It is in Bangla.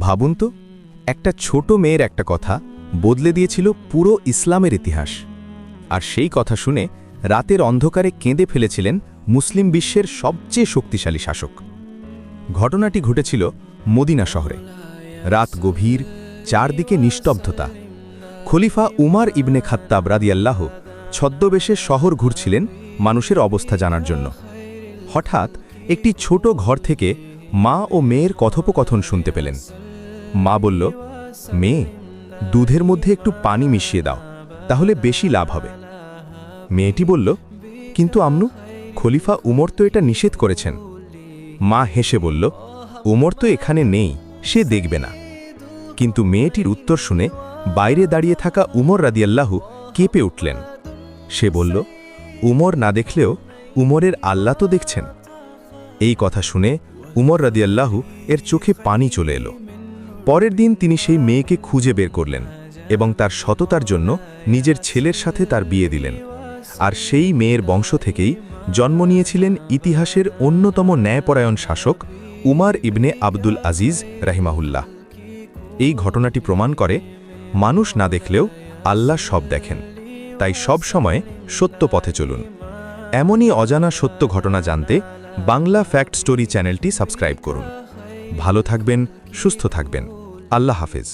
ভাবুন তো, একটা ছোট মেয়ের একটা কথা বদলে দিয়েছিল পুরো ইসলামের ইতিহাস। আর সেই কথা শুনে রাতের অন্ধকারে কেঁদে ফেলেছিলেন মুসলিম বিশ্বের সবচেয়ে শক্তিশালী শাসক। ঘটনাটি ঘটেছিল মদিনা শহরে। রাত গভীর, চারদিকে নিস্তব্ধতা। খলিফা উমার ইবনে খাত্তাব রাদিয়াল্লাহ ছদ্মবেশে শহর ঘুরছিলেন মানুষের অবস্থা জানার জন্য। হঠাৎ একটি ছোট ঘর থেকে মা ও মেয়ের কথোপকথন শুনতে পেলেন। মা বলল, মেয়ে, দুধের মধ্যে একটু পানি মিশিয়ে দাও, তাহলে বেশি লাভ হবে। মেয়েটি বলল, কিন্তু আম্মু, খলিফা উমর তো এটা নিষেধ করেছেন। মা হেসে বলল, উমর তো এখানে নেই, সে দেখবে না। কিন্তু মেয়েটির উত্তর শুনে বাইরে দাঁড়িয়ে থাকা উমর রাদিয়াল্লাহু কেঁপে উঠলেন। সে বলল, উমর না দেখলেও উমরের আল্লাহ তো দেখছেন। এই কথা শুনে উমর রাদিয়াল্লাহু এর চোখে পানি চলে এলো। পরের দিন তিনি সেই মেয়েকে খুঁজে বের করলেন এবং তার সততার জন্য নিজের ছেলের সাথে তার বিয়ে দিলেন। আর সেই মেয়ের বংশ থেকেই জন্ম নিয়েছিলেন ইতিহাসের অন্যতম ন্যায়পরায়ণ শাসক উমার ইবনে আবদুল আজিজ রাহিমাহুল্লাহ। এই ঘটনাটি প্রমাণ করে, মানুষ না দেখলেও আল্লাহ সব দেখেন। তাই সব সময় সত্য পথে চলুন। এমনই অজানা সত্য ঘটনা জানতে বাংলা ফ্যাক্ট স্টোরি চ্যানেলটি সাবস্ক্রাইব করুন। ভালো থাকবেন, সুস্থ থাকবেন। আল্লাহ হাফেজ।